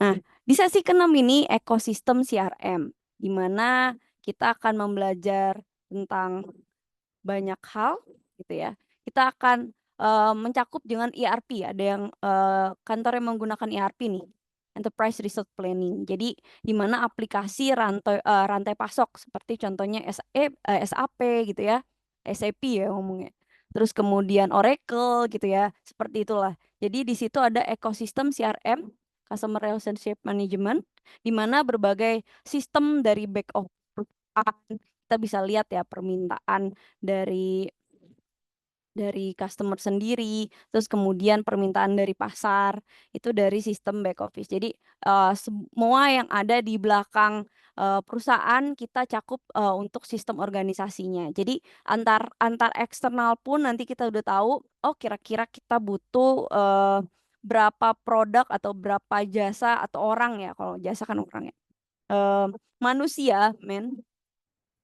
Nah, di sesi ke-6 ini ekosistem CRM, di mana kita akan membelajar tentang banyak hal gitu ya. Kita akan mencakup dengan ERP, ada yang kantor yang menggunakan ERP nih, Enterprise Resource Planning. Jadi di mana aplikasi rantai pasok seperti contohnya SAP gitu ya, SAP ya ngomongnya. Terus kemudian Oracle gitu ya, seperti itulah. Jadi di situ ada ekosistem CRM, Customer Relationship Management, di mana berbagai sistem dari back office kita bisa lihat ya permintaan dari customer sendiri, terus kemudian permintaan dari pasar, itu dari sistem back office. Jadi semua yang ada di belakang perusahaan kita cakup untuk sistem organisasinya. Jadi antar antar eksternal pun nanti kita udah tahu, oh kira-kira kita butuh berapa produk atau berapa jasa atau orang ya, kalau jasa kan orang ya. Manusia,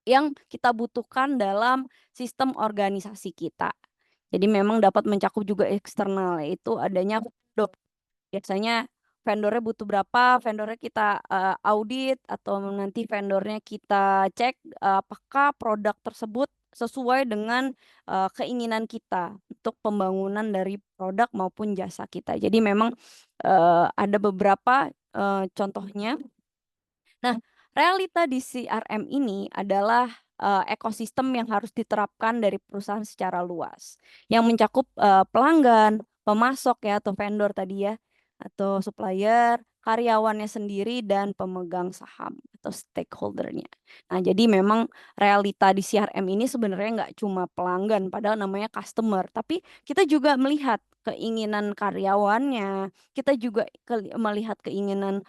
yang kita butuhkan dalam sistem organisasi kita. Jadi memang dapat mencakup juga eksternal, yaitu adanya vendor. Biasanya vendornya butuh berapa, vendornya kita audit atau nanti vendornya kita cek apakah produk tersebut sesuai dengan keinginan kita untuk pembangunan dari produk maupun jasa kita. Jadi memang ada beberapa contohnya. Nah, realita di CRM ini adalah ekosistem yang harus diterapkan dari perusahaan secara luas, yang mencakup pelanggan, pemasok ya atau vendor tadi ya, atau supplier, karyawannya sendiri dan pemegang saham atau stakeholder-nya. Nah, jadi memang realita di CRM ini sebenarnya nggak cuma pelanggan, padahal namanya customer, tapi kita juga melihat keinginan karyawannya, kita juga melihat keinginan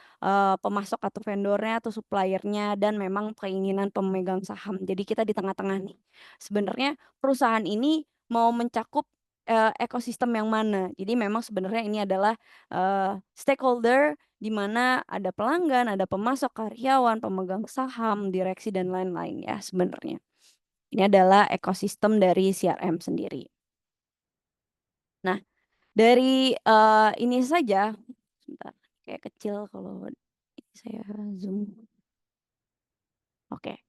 pemasok atau vendornya atau suppliernya dan memang keinginan pemegang saham. Jadi kita di tengah-tengah nih. Sebenarnya perusahaan ini mau mencakup ekosistem yang mana. Jadi memang sebenarnya ini adalah stakeholder di mana ada pelanggan, ada pemasok, karyawan, pemegang saham, direksi dan lain-lain ya sebenarnya. Ini adalah ekosistem dari CRM sendiri. Nah, dari ini saja, sebentar, kayak kecil kalau saya zoom. Oke.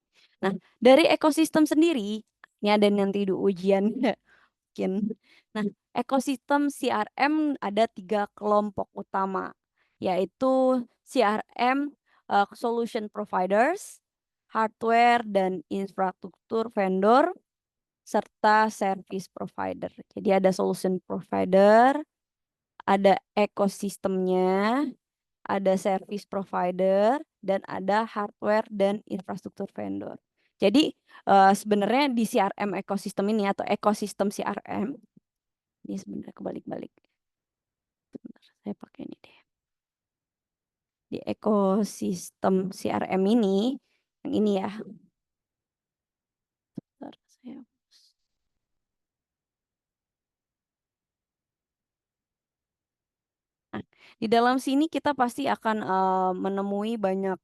Nah, dari ekosistem sendiri, ini ada nanti di ujian mungkin. Nah, ekosistem CRM ada 3 kelompok utama, yaitu CRM solution providers, hardware dan infrastruktur vendor, serta service provider. Jadi ada solution provider, ada ekosistemnya, ada service provider, dan ada hardware dan infrastruktur vendor. Jadi sebenarnya di CRM ekosistem ini atau ekosistem CRM ini sebenarnya kebalik-balik. Bentar, saya pakai ini deh. Di ekosistem CRM ini, yang ini ya. Bentar, saya Nah, di dalam sini kita pasti akan menemui banyak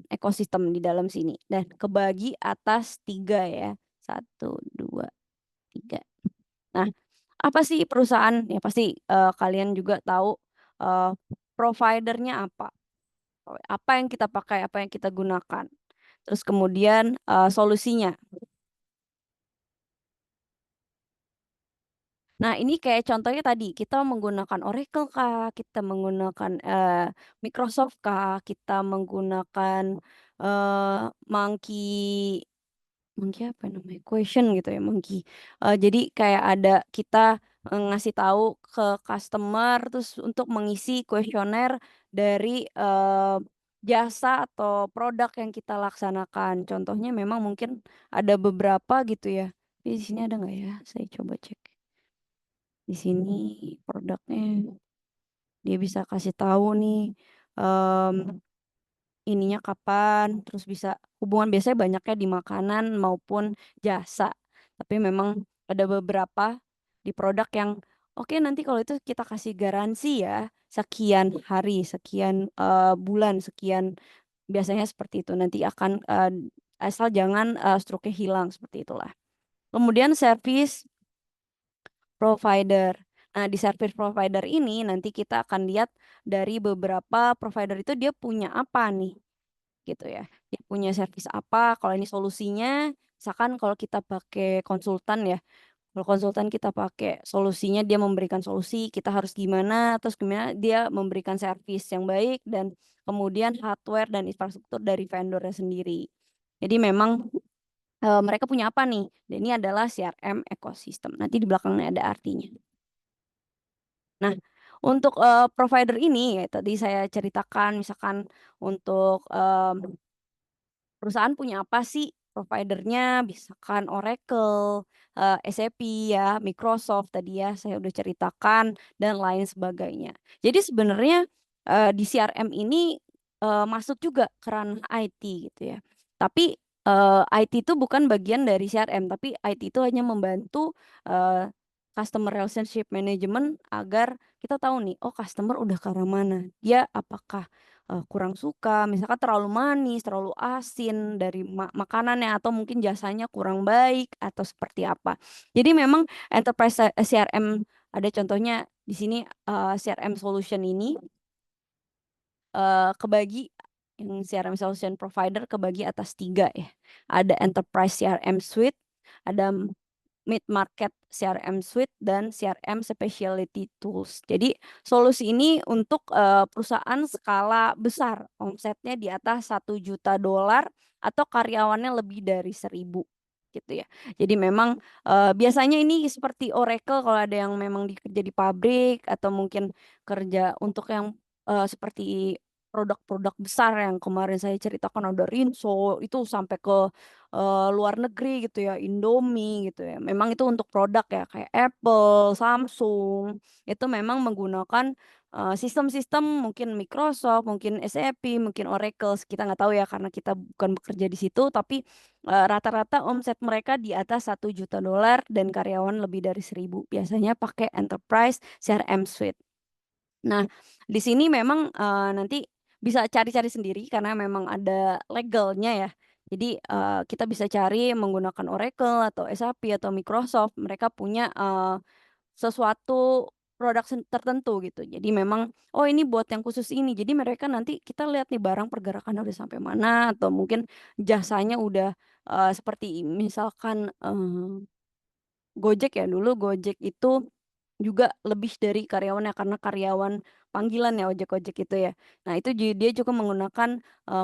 ekosistem di dalam sini dan kebagi atas 3 ya. 1, 2, 3. Nah, apa sih perusahaan? Ya pasti kalian juga tahu providernya apa. Apa yang kita pakai, apa yang kita gunakan. Terus kemudian solusinya. Nah, ini kayak contohnya tadi, kita menggunakan Oracle kah, kita menggunakan Microsoft kah, kita menggunakan Monkey Monkey apa namanya? Question gitu ya, Monkey. Jadi kayak ada kita ngasih tahu ke customer terus untuk mengisi kuesioner dari jasa atau produk yang kita laksanakan. Contohnya memang mungkin ada beberapa gitu ya. Di sini ada nggak ya? Saya coba cek. Di sini produknya dia bisa kasih tahu nih ininya kapan, terus bisa hubungan biasanya banyaknya di makanan maupun jasa. Tapi memang ada beberapa di produk yang oke nanti kalau itu kita kasih garansi ya sekian hari, sekian bulan, sekian biasanya seperti itu. Nanti akan asal jangan struknya hilang seperti itulah. Kemudian service provider. Nah, di service provider ini nanti kita akan lihat dari beberapa provider itu dia punya apa nih, gitu ya. Dia punya service apa, kalau ini solusinya misalkan kalau kita pakai konsultan ya, kalau konsultan kita pakai solusinya dia memberikan solusi, kita harus gimana, terus gimana dia memberikan servis yang baik dan kemudian hardware dan infrastruktur dari vendornya sendiri. Jadi memang, mereka punya apa nih, dan ini adalah CRM ekosistem, nanti di belakangnya ada artinya. Nah, untuk, provider ini ya tadi saya ceritakan misalkan untuk, perusahaan punya apa sih providernya, misalkan Oracle, SAP ya, Microsoft tadi ya saya udah ceritakan dan lain sebagainya. Jadi sebenarnya, di CRM ini, masuk juga ke ranah IT gitu ya. Tapi, IT itu bukan bagian dari CRM, tapi IT itu hanya membantu, eee, customer relationship management agar kita tahu nih, oh customer udah ke arah mana, dia apakah kurang suka, misalkan terlalu manis, terlalu asin dari makanannya atau mungkin jasanya kurang baik atau seperti apa. Jadi memang enterprise CRM ada contohnya di sini, CRM solution ini, kebagi yang CRM solution provider kebagi atas 3 ya. Ada enterprise CRM suite, ada mid-market CRM suite dan CRM specialty tools. Jadi solusi ini untuk, perusahaan skala besar, omsetnya di atas $1 juta atau karyawannya lebih dari 1.000 gitu ya. Jadi memang, biasanya ini seperti Oracle kalau ada yang memang kerja di pabrik atau mungkin kerja untuk yang, seperti produk-produk besar yang kemarin saya ceritakan ada Rinso, itu sampai ke luar negeri gitu ya, Indomie gitu ya. Memang itu untuk produk ya kayak Apple, Samsung, itu memang menggunakan, sistem-sistem mungkin Microsoft, mungkin SAP, mungkin Oracle, kita nggak tahu ya karena kita bukan bekerja di situ, tapi, rata-rata omset mereka di atas $1 juta dan karyawan lebih dari 1.000, biasanya pakai enterprise CRM suite. Nah, di sini memang, nanti bisa cari-cari sendiri karena memang ada legalnya ya. Jadi, kita bisa cari menggunakan Oracle atau SAP atau Microsoft, mereka punya, sesuatu produk tertentu gitu. Jadi memang, oh ini buat yang khusus ini. Jadi mereka nanti kita lihat nih barang pergerakannya udah sampai mana atau mungkin jasanya udah, seperti misalkan, Gojek ya, dulu Gojek itu juga lebih dari karyawannya, karena karyawan panggilan ya ojek-ojek itu ya. Nah itu dia juga menggunakan,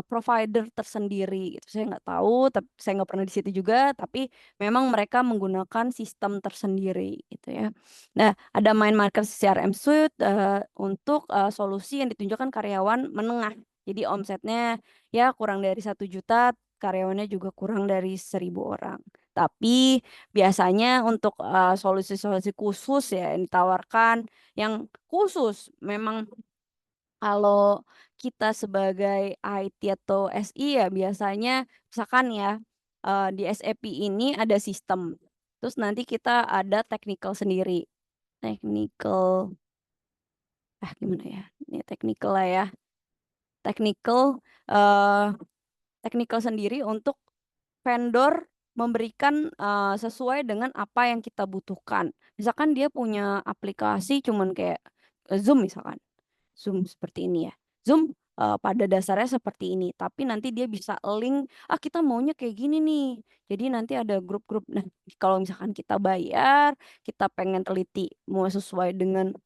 provider tersendiri gitu, saya nggak tahu, saya nggak pernah di situ juga, tapi memang mereka menggunakan sistem tersendiri gitu ya. Nah ada Mind Market CRM Suite, untuk, solusi yang ditunjukkan karyawan menengah. Jadi omsetnya ya kurang dari 1 juta, karyawannya juga kurang dari 1.000 orang. Tapi biasanya untuk, solusi-solusi khusus ya yang ditawarkan, yang khusus memang kalau kita sebagai IT atau SI ya biasanya misalkan ya, di SAP ini ada sistem, terus nanti kita ada technical sendiri. Technical, gimana ya, ini technical lah ya, technical, eee, technical sendiri untuk vendor memberikan, sesuai dengan apa yang kita butuhkan. Misalkan dia punya aplikasi cuman kayak, Zoom misalkan, Zoom seperti ini ya. Zoom, pada dasarnya seperti ini, tapi nanti dia bisa link, "Ah, kita maunya kayak gini nih." Jadi nanti ada grup-grup. Nah, kalau misalkan kita bayar, kita pengen teliti mau sesuai dengan,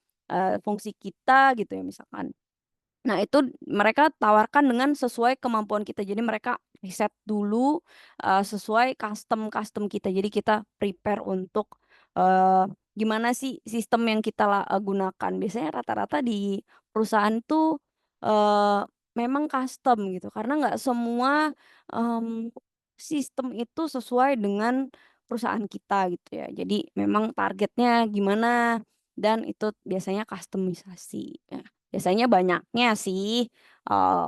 fungsi kita gitu ya misalkan. Nah, itu mereka tawarkan dengan sesuai kemampuan kita. Jadi mereka riset dulu, sesuai custom-custom kita. Jadi kita prepare untuk, gimana sih sistem yang kita gunakan. Biasanya rata-rata di perusahaan tuh, eee, memang custom gitu, karena nggak semua, mmm, sistem itu sesuai dengan perusahaan kita gitu ya. Jadi memang targetnya gimana dan itu biasanya kustomisasi, ya. Biasanya banyaknya sih,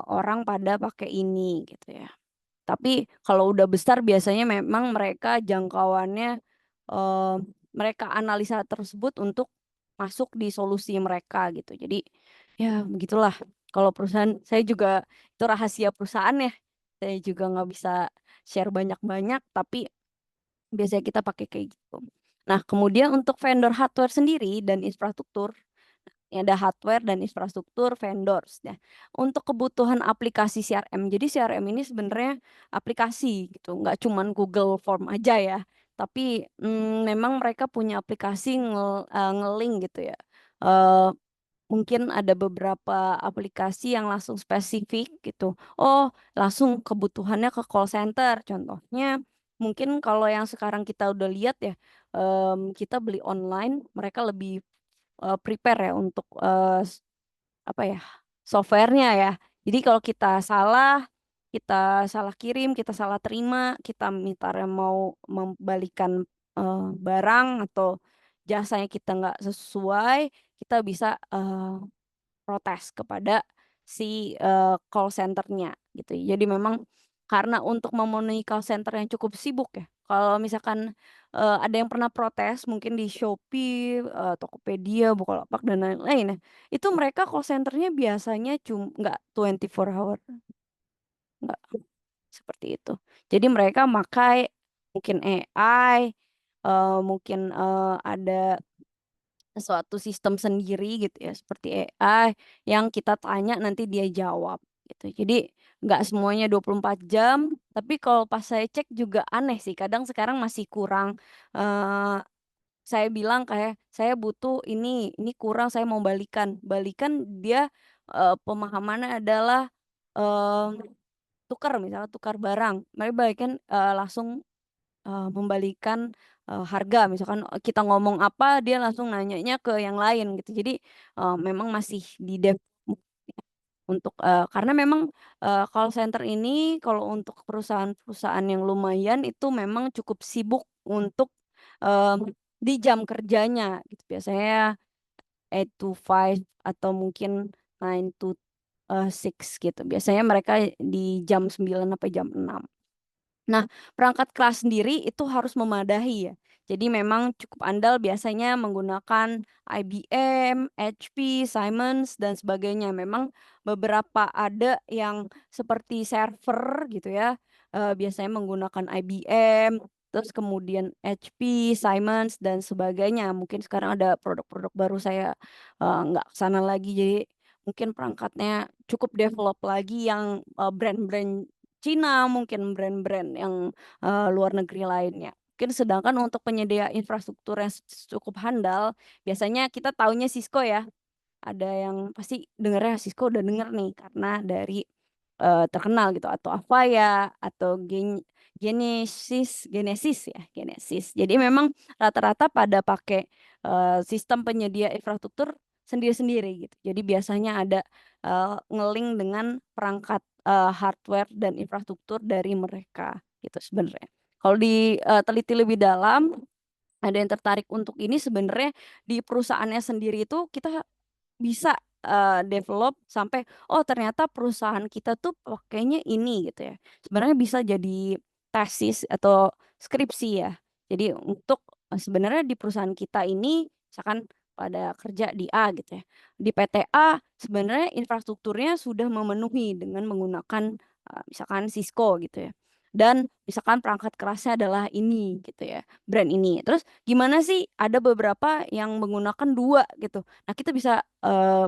orang pada pakai ini gitu ya. Tapi kalau udah besar biasanya memang mereka jangkauannya, eee, mereka analisa tersebut untuk masuk di solusi mereka gitu. Jadi ya begitulah kalau perusahaan saya juga itu rahasia perusahaan ya, saya juga nggak bisa share banyak-banyak, tapi biasanya kita pakai kayak gitu. Nah kemudian untuk vendor hardware sendiri dan infrastruktur, ada hardware dan infrastruktur vendors. Nah, untuk kebutuhan aplikasi CRM, jadi CRM ini sebenarnya aplikasi gitu, nggak cuman Google Form aja ya, tapi memang mereka punya aplikasi nge-link gitu ya. Eh, Mungkin ada beberapa aplikasi yang langsung spesifik gitu. Oh, langsung kebutuhannya ke call center. Contohnya, mungkin kalau yang sekarang kita udah lihat ya, kita beli online, mereka lebih prepare ya untuk apa ya, softwarenya ya. Jadi kalau kita salah kirim, kita salah terima, kita minta mau membalikan barang atau jasanya kita nggak sesuai, kita bisa protes kepada si call centernya gitu. Jadi memang karena untuk memenuhi call center yang cukup sibuk ya. Kalau misalkan ada yang pernah protes mungkin di Shopee, Tokopedia, Bukalapak dan lain-lain ya. Itu mereka call centernya biasanya nggak 24 hour, nggak seperti itu. Jadi mereka pakai mungkin AI, mungkin ada suatu sistem sendiri gitu ya, seperti AI yang kita tanya nanti dia jawab gitu. Jadi nggak semuanya 24 jam, tapi kalau pas saya cek juga aneh sih, kadang sekarang masih kurang, eee, saya bilang kayak, "Saya butuh ini kurang saya mau balikan." Balikan dia, pemahamannya adalah, eee, misalnya tukar barang, mereka balikan, langsung membalikan, harga misalkan, kita ngomong apa dia langsung nanyanya ke yang lain gitu. Jadi, memang masih untuk, karena memang, call center ini kalau untuk perusahaan-perusahaan yang lumayan itu memang cukup sibuk untuk, di jam kerjanya gitu. Biasanya 8 to 5 atau mungkin 9 to 6 gitu. Biasanya mereka di jam 9 sampai jam 6. Nah, perangkat kelas sendiri itu harus memadahi ya. Jadi memang cukup andal biasanya menggunakan IBM, HP, Siemens, dan sebagainya. Memang beberapa ada yang seperti server gitu ya, biasanya menggunakan IBM, terus kemudian HP, Siemens, dan sebagainya. Mungkin sekarang ada produk-produk baru saya nggak ke sana lagi, jadi mungkin perangkatnya cukup develop lagi yang brand-brand Cina, mungkin brand-brand yang, luar negeri lainnya. Mungkin sedangkan untuk penyedia infrastruktur yang cukup handal, biasanya kita taunya Cisco ya. Ada yang pasti dengernya Cisco udah denger nih karena dari, terkenal gitu atau Avaya atau Genesis ya, Genesis. Jadi memang rata-rata pada pakai, sistem penyedia infrastruktur sendiri-sendiri gitu. Jadi biasanya ada, nge-link dengan perangkat, hardware dan infrastruktur dari mereka gitu sebenarnya. Kalau teliti lebih dalam, ada yang tertarik untuk ini sebenarnya di perusahaannya sendiri itu kita bisa, develop sampai, oh ternyata perusahaan kita tuh pakainya ini gitu ya. Sebenarnya bisa jadi tesis atau skripsi ya. Jadi untuk, sebenarnya di perusahaan kita ini misalkan pada kerja di A gitu ya. Di PT A sebenarnya infrastrukturnya sudah memenuhi dengan menggunakan, misalkan Cisco gitu ya. Dan misalkan perangkat kerasnya adalah ini gitu ya, brand ini. Terus gimana sih ada beberapa yang menggunakan 2 gitu. Nah, kita bisa,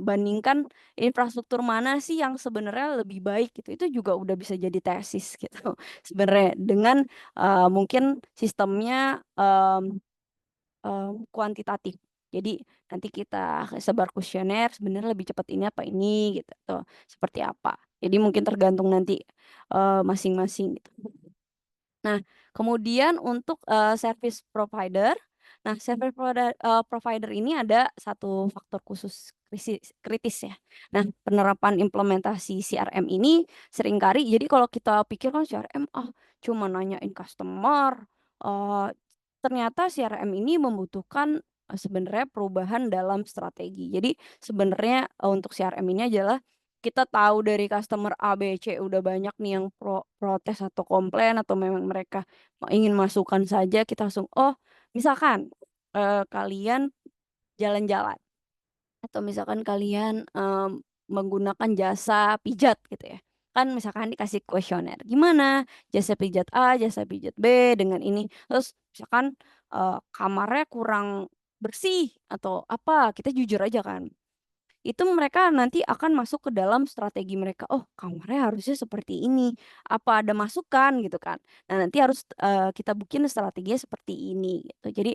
bandingkan infrastruktur mana sih yang sebenarnya lebih baik gitu, itu juga udah bisa jadi tesis gitu sebenarnya dengan, mungkin sistemnya, kuantitatif. Jadi nanti kita sebar kuesioner sebenarnya lebih cepat ini apa ini gitu, atau seperti apa. Jadi mungkin tergantung nanti, masing-masing gitu. Nah, kemudian untuk, service provider, nah provider ini ada satu faktor khusus kritis ya. Nah, penerapan implementasi CRM ini seringkali jadi kalau kita pikir kan CRM, cuma nanyain customer, eee, ternyata CRM ini membutuhkan, sebenarnya perubahan dalam strategi. Jadi sebenarnya, untuk CRM ini adalah kita tahu dari customer A, B, C udah banyak nih yang protes atau komplain atau memang mereka ingin masukan saja kita langsung, oh misalkan, kalian jalan-jalan atau misalkan kalian, menggunakan jasa pijat gitu ya. Kan misalkan dikasih kuesioner, "Gimana jasa pijat A, jasa pijat B dengan ini?" Terus misalkan, kamarnya kurang bersih atau apa, kita jujur aja kan. itu mereka nanti akan masuk ke dalam strategi mereka, "Oh, kamarnya harusnya seperti ini, apa ada masukan?" Gitu kan. Nah, nanti harus, kita bikin strateginya seperti ini gitu. Jadi,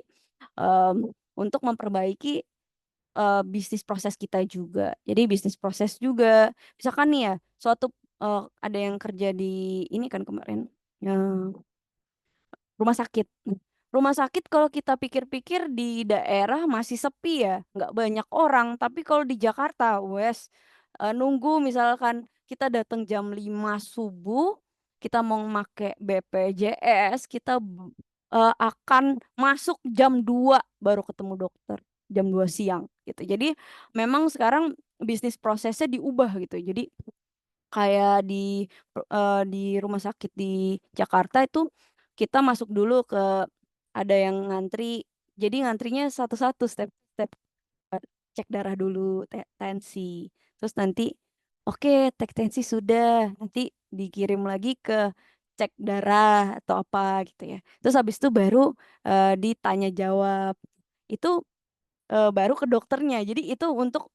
untuk memperbaiki, bisnis proses kita juga. Jadi bisnis proses juga, misalkan nih ya, suatu ada yang kerja di ini kan kemarin, rumah sakit. Rumah sakit kalau kita pikir-pikir di daerah masih sepi ya, nggak banyak orang, tapi kalau di Jakarta nunggu misalkan kita datang jam 5 subuh, kita mau make BPJS, kita akan masuk jam 2 baru ketemu dokter, jam 2 siang gitu. Jadi memang sekarang bisnis prosesnya diubah gitu. Jadi kayak di rumah sakit di Jakarta itu, kita masuk dulu ada yang ngantri, jadi ngantrinya satu-satu, step-step, cek darah dulu, tensi, terus nanti, oke cek tensi sudah, nanti dikirim lagi ke cek darah atau apa gitu ya. Terus habis itu baru, ditanya jawab, itu baru ke dokternya. Jadi itu untuk,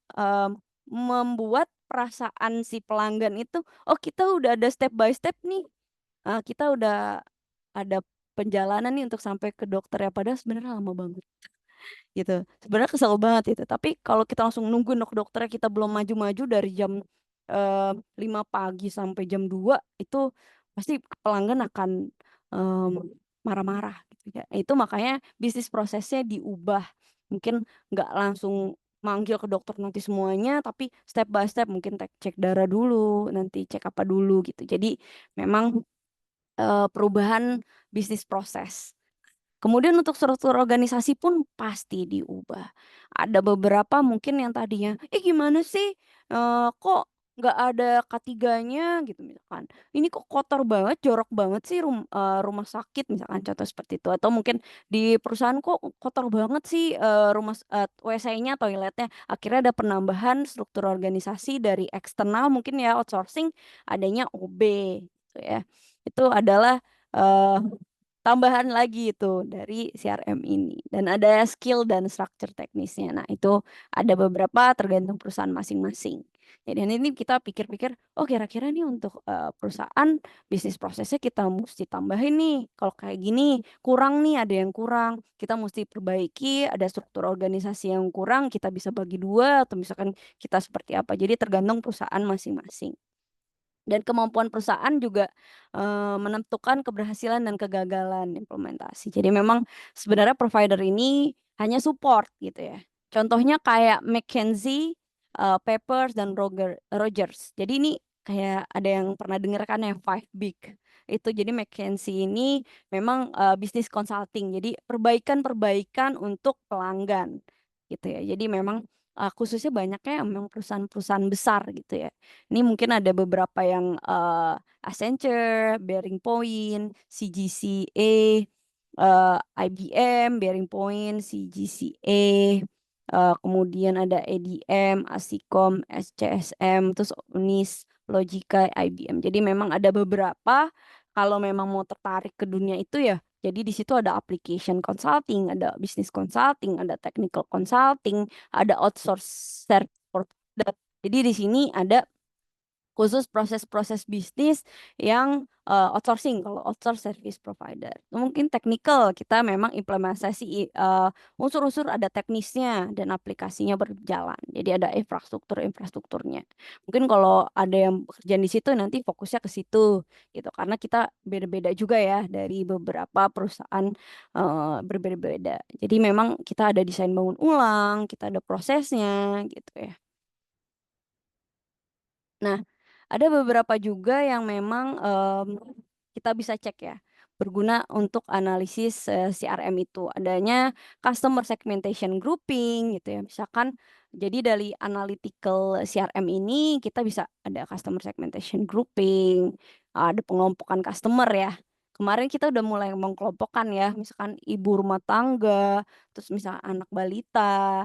membuat perasaan si pelanggan itu, "Oh, kita udah ada step by step nih, kita udah ada perjalanan nih untuk sampai ke dokter ya," padahal sebenarnya lama banget gitu. Sebenarnya kesel banget itu, tapi kalau kita langsung nungguin ke dokternya, kita belum maju-maju dari jam, 5 pagi sampai jam 2 itu pasti pelanggan akan, mmm, marah-marah gitu ya. Itu makanya bisnis prosesnya diubah. Mungkin nggak langsung manggil ke dokter nanti semuanya, tapi step by step mungkin cek darah dulu, nanti cek apa dulu gitu. Jadi memang, perubahan bisnis proses. Kemudian untuk struktur organisasi pun pasti diubah. Ada beberapa mungkin yang tadinya, "Ih gimana sih, kok nggak ada K3-nya?" Gitu misalkan. "Ini kok kotor banget, jorok banget sih rumah sakit," misalkan contoh seperti itu. Atau mungkin di perusahaan, "Kok kotor banget sih, WC-nya, toiletnya." Akhirnya ada penambahan struktur organisasi dari eksternal mungkin ya outsourcing, adanya OB gitu ya. Itu adalah, eee tambahan lagi itu dari CRM ini dan ada skill dan struktur teknisnya. Nah, itu ada beberapa tergantung perusahaan masing-masing. Jadi ini kita pikir-pikir, oh kira-kira nih untuk, perusahaan bisnis prosesnya kita musti tambahin nih, kalau kayak gini kurang nih, ada yang kurang, kita musti perbaiki, ada struktur organisasi yang kurang, kita bisa bagi 2 atau misalkan kita seperti apa. Jadi tergantung perusahaan masing-masing. Dan kemampuan perusahaan juga, menentukan keberhasilan dan kegagalan implementasi. Jadi memang sebenarnya provider ini hanya support gitu ya. Contohnya kayak McKinsey, Papers, dan Rogers. Jadi ini kayak ada yang pernah dengar kan yang Five Big. Itu jadi McKinsey ini memang, bisnis consulting. Jadi perbaikan-perbaikan untuk pelanggan gitu ya. Jadi memang, khususnya banyaknya memang perusahaan-perusahaan besar gitu ya. Ini mungkin ada beberapa yang, Accenture, BearingPoint, CGCA, IBM, BearingPoint, CGCA, kemudian ada ADM, Asicom, SCSM, terus Unis, Logika, IBM. Jadi memang ada beberapa, kalau memang mau tertarik ke dunia itu ya, jadi di situ ada application consulting, ada business consulting, ada technical consulting, ada outsource service provider. Jadi di sini ada khusus proses-proses bisnis yang, outsourcing, kalau outsource service provider. Mungkin teknikal, kita memang implementasi, unsur-unsur ada teknisnya dan aplikasinya berjalan. Jadi ada infrastrukturnya. Mungkin kalau ada yang bekerja di situ nanti fokusnya ke situ, gitu. Karena kita beda-beda juga ya dari beberapa perusahaan, berbeda-beda. Jadi memang kita ada desain bangun ulang, kita ada prosesnya, gitu ya. Nah, ada beberapa juga yang memang, kita bisa cek ya, berguna untuk analisis, CRM itu. Adanya customer segmentation grouping gitu ya. Misalkan jadi dari analytical CRM ini kita bisa ada customer segmentation grouping, ada pengelompokan customer ya. Kemarin kita udah mulai mengkelompokkan ya, misalkan ibu rumah tangga, terus misalkan anak balita,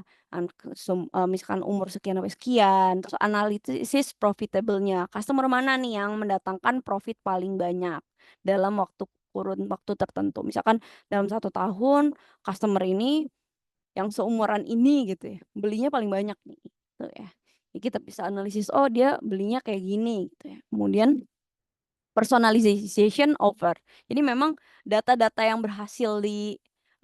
misalkan umur sekian sampai sekian, terus analisis profitable-nya, customer mana nih yang mendatangkan profit paling banyak dalam kurun waktu tertentu. Misalkan dalam 1 tahun customer ini yang seumuran ini gitu ya, belinya paling banyak nih, gitu ya. Jadi kita bisa analisis, oh dia belinya kayak gini gitu ya. Kemudian personalization over. Jadi memang data-data yang berhasil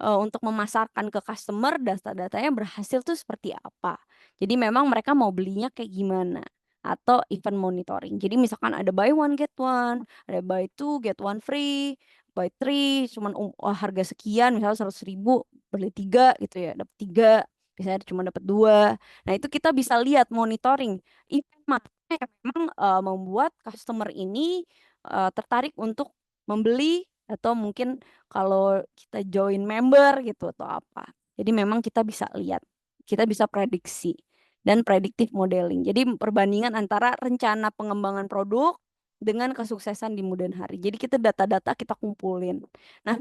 untuk memasarkan ke customer, data-datanya berhasil tuh seperti apa. Jadi memang mereka mau belinya kayak gimana. Atau event monitoring. Jadi misalkan ada buy one get one, ada buy two get one free, buy three cuman harga sekian, misalnya 100.000 beli 3 gitu ya, dapat 3, biasanya cuma dapat 2. Nah itu kita bisa lihat monitoring event mana yang memang membuat customer ini tertarik untuk membeli, atau mungkin kalau kita join member gitu atau apa. Jadi memang kita bisa lihat, kita bisa prediksi dan predictive modeling. Jadi perbandingan antara rencana pengembangan produk dengan kesuksesan di kemudian hari. Jadi kita data-data kita kumpulin. Nah,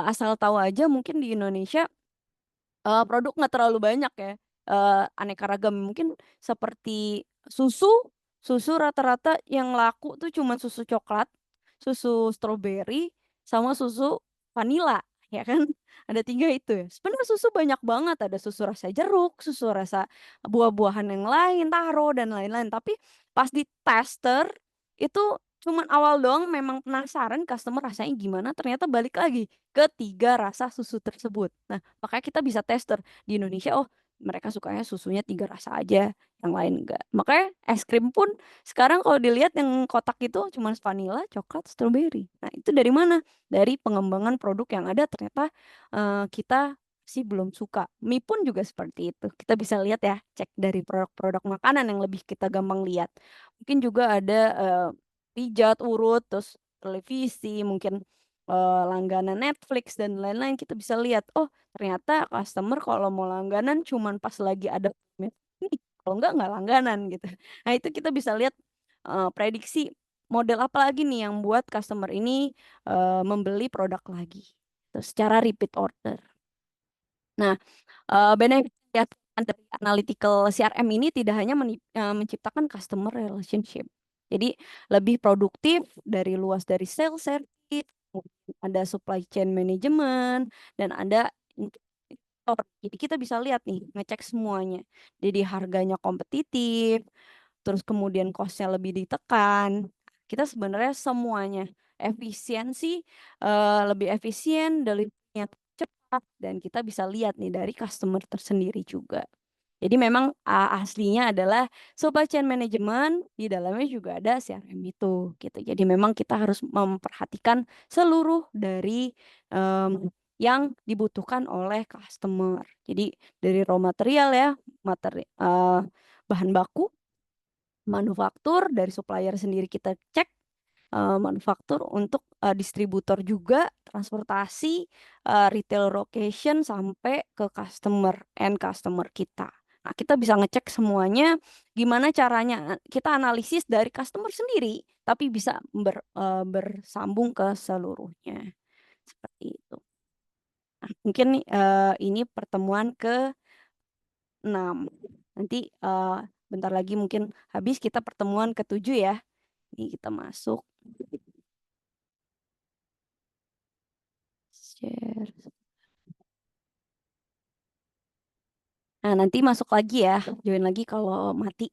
asal tahu aja mungkin di Indonesia produk nggak terlalu banyak ya, aneka ragam. Mungkin seperti susu, susu rata-rata yang laku tuh cuma susu coklat, susu stroberi, sama susu vanila, ya kan? Ada 3 itu ya. Sebenarnya susu banyak banget, ada susu rasa jeruk, susu rasa buah-buahan yang lain, taro dan lain-lain. Tapi pas di tester, itu cuman awal doang memang penasaran customer rasanya gimana, ternyata balik lagi ke 3 rasa susu tersebut. Nah, makanya kita bisa tester di Indonesia, oh mereka sukanya susunya 3 rasa aja, yang lain enggak. Makanya es krim pun sekarang kalau dilihat yang kotak itu cuma vanila, coklat, stroberi. Nah itu dari mana? Dari pengembangan produk yang ada ternyata kita sih belum suka. Mie pun juga seperti itu. Kita bisa lihat ya, cek dari produk-produk makanan yang lebih kita gampang lihat. Mungkin juga ada pijat, urut, terus televisi, mungkin langganan Netflix dan lain-lain, kita bisa lihat, oh ternyata customer kalau mau langganan cuman pas lagi ada ini, kalau nggak langganan gitu. Nah itu kita bisa lihat prediksi model apa lagi nih yang buat customer ini membeli produk lagi. Terus secara repeat order. Nah, benefit yang dari analytical CRM ini tidak hanya menciptakan customer relationship. Jadi lebih produktif dari luas dari sales service, ada supply chain management, dan ada indikator. Jadi kita bisa lihat nih, ngecek semuanya. Jadi harganya kompetitif, terus kemudian cost-nya lebih ditekan. Kita sebenarnya semuanya efisiensi, lebih efisien, delivery-nya cepat, dan kita bisa lihat nih dari customer tersendiri juga. Jadi memang aslinya adalah supply chain management, di dalamnya juga ada CRM itu gitu. Jadi memang kita harus memperhatikan seluruh dari yang dibutuhkan oleh customer. Jadi dari raw material ya, bahan baku, manufaktur, dari supplier sendiri kita cek manufaktur, untuk distributor juga, transportasi, retail location, sampai ke end customer kita. Nah, kita bisa ngecek semuanya, gimana caranya kita analisis dari customer sendiri, tapi bisa bersambung ke seluruhnya. Seperti itu. Nah, mungkin ini pertemuan ke-6. Nanti bentar lagi mungkin habis, kita pertemuan ke-7 ya. Ini kita masuk. Share. Nah, nanti masuk lagi ya, join lagi kalau mati.